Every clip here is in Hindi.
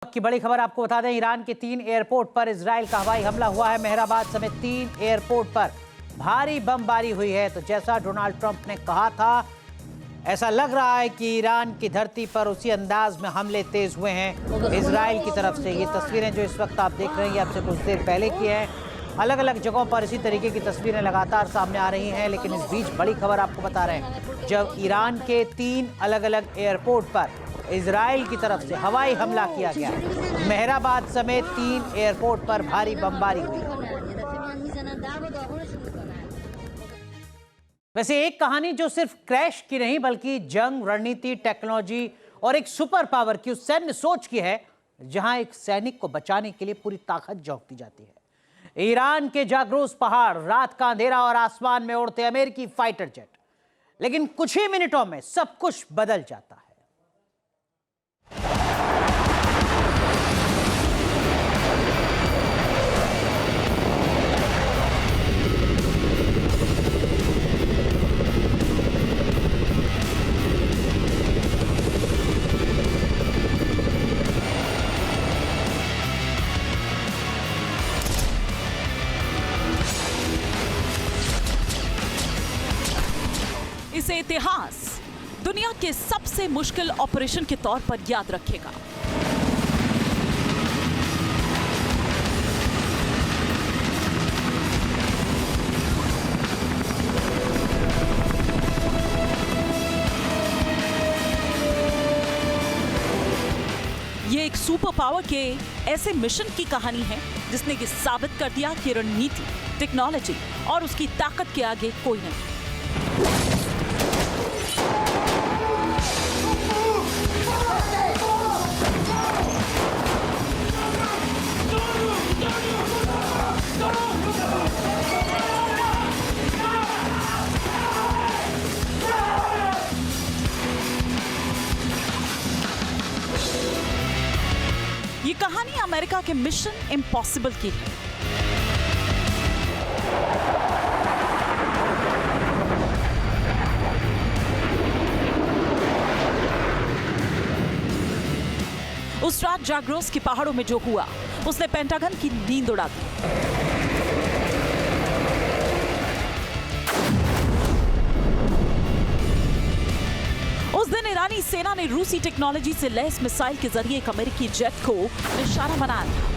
वक्त की बड़ी खबर आपको बता दें, ईरान के 3 एयरपोर्ट पर इजराइल का हवाई हमला हुआ है। मेहराबाद समेत 3 एयरपोर्ट पर भारी बमबारी हुई है। तो जैसा डोनाल्ड ट्रंप ने कहा था, ऐसा लग रहा है कि ईरान की धरती पर उसी अंदाज में हमले तेज हुए हैं इजराइल की तरफ से। ये तस्वीरें जो इस वक्त आप देख रहे हैं, ये आपसे कुछ देर पहले की हैं। अलग अलग जगहों पर इसी तरीके की तस्वीरें लगातार सामने आ रही हैं। लेकिन इस बीच बड़ी खबर आपको बता रहे हैं, जब ईरान के 3 अलग अलग एयरपोर्ट पर इजराइल की तरफ से हवाई हमला किया गया, मेहराबाद समेत 3 एयरपोर्ट पर भारी बमबारी हुई। वैसे एक कहानी जो सिर्फ क्रैश की नहीं, बल्कि जंग, रणनीति, टेक्नोलॉजी और एक सुपर पावर की, उस सैन्य सोच की है, जहां एक सैनिक को बचाने के लिए पूरी ताकत झोंकती जाती है। ईरान के जाग्रोस पहाड़, रात का अंधेरा और आसमान में उड़ते अमेरिकी फाइटर जेट। लेकिन कुछ ही मिनटों में सब कुछ बदल जाता है। इसे इतिहास दुनिया के सबसे मुश्किल ऑपरेशन के तौर पर याद रखेगा। ये एक सुपर पावर के ऐसे मिशन की कहानी है जिसने ये साबित कर दिया कि रणनीति, टेक्नोलॉजी और उसकी ताकत के आगे कोई नहीं। ये कहानी अमेरिका के मिशन इम्पॉसिबल की है। उस रात जाग्रोस के पहाड़ों में जो हुआ, उसने पेंटागन की नींद उड़ा दी। उस दिन ईरानी सेना ने रूसी टेक्नोलॉजी से लैस मिसाइल के जरिए एक अमेरिकी जेट को निशाना बनाया था।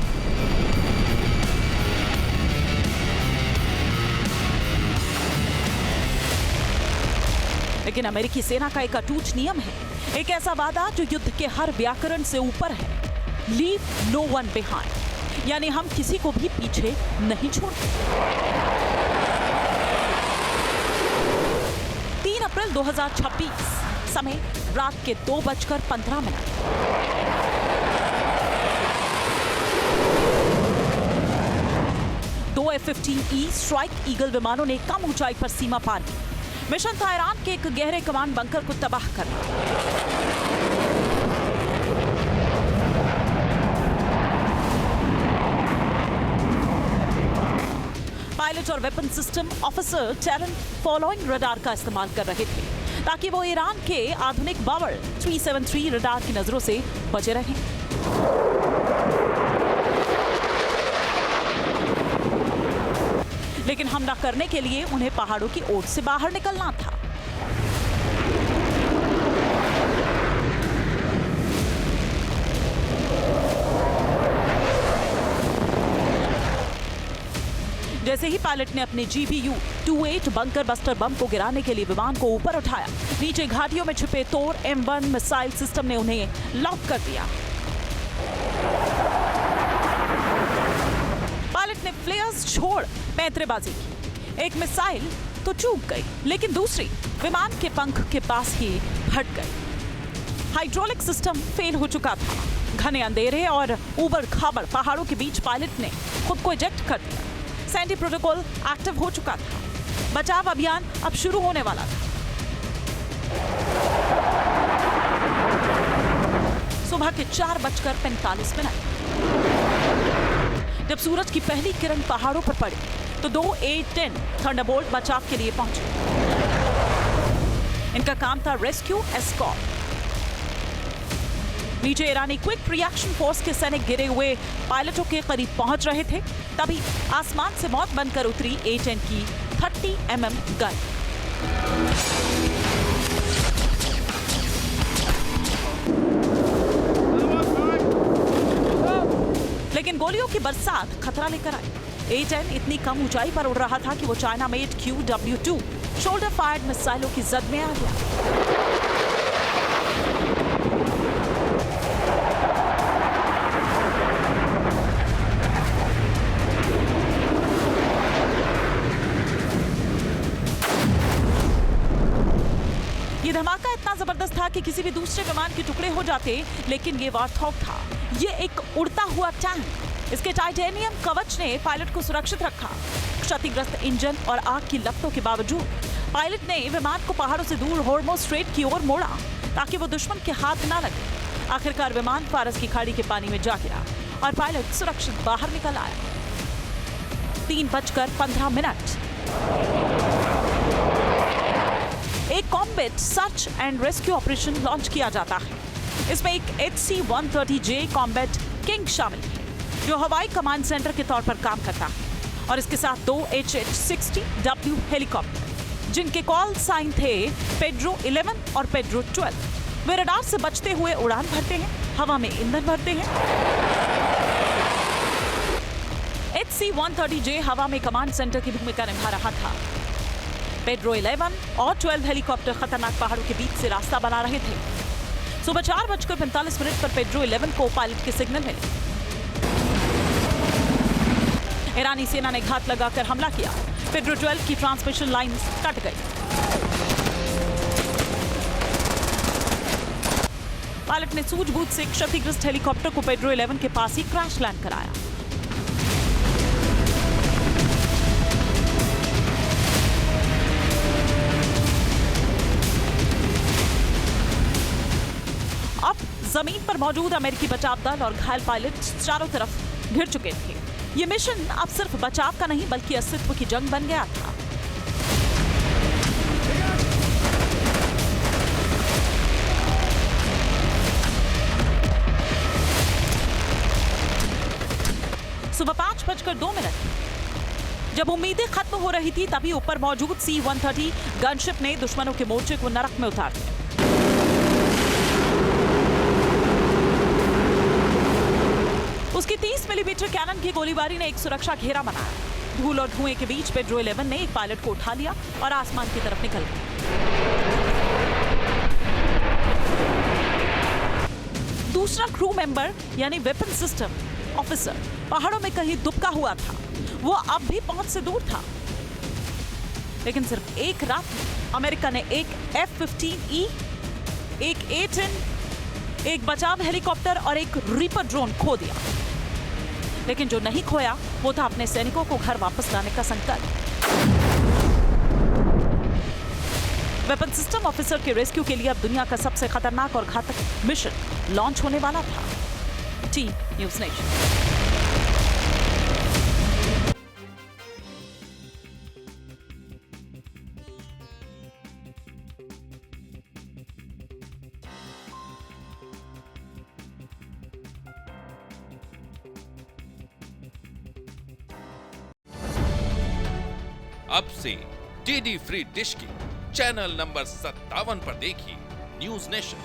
लेकिन अमेरिकी सेना का एक अटूट नियम है, एक ऐसा वादा जो युद्ध के हर व्याकरण से ऊपर है। लीव नो वन बिहाइंड, यानी हम किसी को भी पीछे नहीं छोड़ते। 3 अप्रैल 2026, समय रात के 2:15। 2 F-15E स्ट्राइक ईगल विमानों ने कम ऊंचाई पर सीमा पार की। मिशन था ईरान के एक गहरे कमान बंकर को तबाह करना। पायलट और weapon system officer talent following radar का इस्तेमाल कर रहे थे ताकि वो ईरान के आधुनिक बावर 373 रडार की नजरों से बचे रहें। लेकिन हमला करने के लिए उन्हें पहाड़ों की ओट से बाहर निकलना था। जैसे ही पायलट ने अपने GBU-28 बंकर बस्टर बम को गिराने के लिए विमान को ऊपर उठाया, नीचे घाटियों में छिपे तोर M1 मिसाइल सिस्टम ने उन्हें लॉक कर दिया। पायलट ने फ्लेयर्स छोड़ पैंतरेबाजी की। एक मिसाइल तो चूक गई, लेकिन दूसरी विमान के पंख के पास ही फट गई। हाइड्रोलिक सिस्टम फेल हो चुका था। घने अंधेरे और ऊबड़ खाबड़ पहाड़ों के बीच पायलट ने खुद को इजेक्ट कर दिया। सैंडी प्रोटोकॉल एक्टिव हो चुका था। बचाव अभियान अब शुरू होने वाला था। सुबह के 4:45। जब सूरज की पहली किरण पहाड़ों पर पड़ी तो 2 A-10 थंडरबोल्ट बचाव के लिए पहुंचे। इनका काम था रेस्क्यू एस्कॉर्ट। नीचे ईरानी क्विक रिएक्शन फोर्स के सैनिक गिरे हुए पायलटों के करीब पहुंच रहे थे, तभी आसमान से मौत बनकर उतरी A-10 की 30mm गन। लेकिन गोलियों की बरसात खतरा लेकर आई। A-10 इतनी कम ऊंचाई पर उड़ रहा था कि वो China made QW-2 shoulder fired मिसाइलों की जद में आ गया। ये धमाका इतना जबरदस्त था कि किसी भी दूसरे विमान के टुकड़े हो जाते, लेकिन ये वॉर्थॉग था। ये एक उड़ता हुआ टैंक। इसके टाइटेनियम कवच ने पायलट को सुरक्षित रखा। क्षतिग्रस्त इंजन और आग की लपटों के बावजूद पायलट ने विमान को पहाड़ों से दूर हॉर्मोज स्ट्रेट की ओर मोड़ा ताकि वो दुश्मन के हाथ ना लगे। आखिरकार विमान फारस की खाड़ी के पानी में जा गिरा और पायलट सुरक्षित बाहर निकल आया। 3:15 एक combat search and rescue operation launch किया जाता है। इसमें एक HC-130J कॉम्बैट किंग शामिल है, जो हवाई कमांड सेंटर के तौर पर काम करता है, और इसके साथ 2 HH-60W हेलीकॉप्टर, जिनके कॉल साइन थे पेड्रो 11 और पेड्रो 12। वे रडार से बचते हुए उड़ान भरते हैं, हवा में ईंधन भरते हैं। HC-130J हवा में कमांड सेंटर की भूमिका निभा रहा था। पेड्रो 11 और 12 हेलीकॉप्टर खतरनाक पहाड़ों के बीच से रास्ता बना रहे थे। सुबह 4:45 पर पेड्रो 11 को पायलट के सिग्नल मिले। ईरानी सेना ने घात लगाकर हमला किया। पेड्रो 12 की ट्रांसमिशन लाइंस कट गई। पायलट ने सूझबूझ से क्षतिग्रस्त हेलीकॉप्टर को पेड्रो 11 के पास ही क्रैश लैंड कराया। अब जमीन पर मौजूद अमेरिकी बचाव दल और घायल पायलट चारों तरफ घिर चुके थे। ये मिशन अब सिर्फ बचाव का नहीं बल्कि अस्तित्व की जंग बन गया था। सुबह 5:02 जब उम्मीदें खत्म हो रही थी, तभी ऊपर मौजूद C-130 गनशिप ने दुश्मनों के मोर्चे को नरक में उतार दिया। उसकी 30 मिलीमीटर कैनन की गोलीबारी ने एक सुरक्षा घेरा बनाया। धूल और धुएं के बीच पेड्रो 11 ने एक पायलट को उठा लिया और आसमान की तरफ निकल गया। दूसरा क्रू मेंबर यानी वेपन सिस्टम ऑफिसर पहाड़ों में कहीं दुबका हुआ था। वो अब भी पहुंच से दूर था। लेकिन सिर्फ एक रात में अमेरिका ने एक F-15E, एक A-10, एक बचाव हेलीकॉप्टर और एक रीपर ड्रोन खो दिया। लेकिन जो नहीं खोया वो था अपने सैनिकों को घर वापस लाने का संकल्प। वेपन सिस्टम ऑफिसर के रेस्क्यू के लिए अब दुनिया का सबसे खतरनाक और घातक मिशन लॉन्च होने वाला था। T news nation. अब से DD फ्री डिश की चैनल नंबर 57 पर देखिए न्यूज़ नेशन।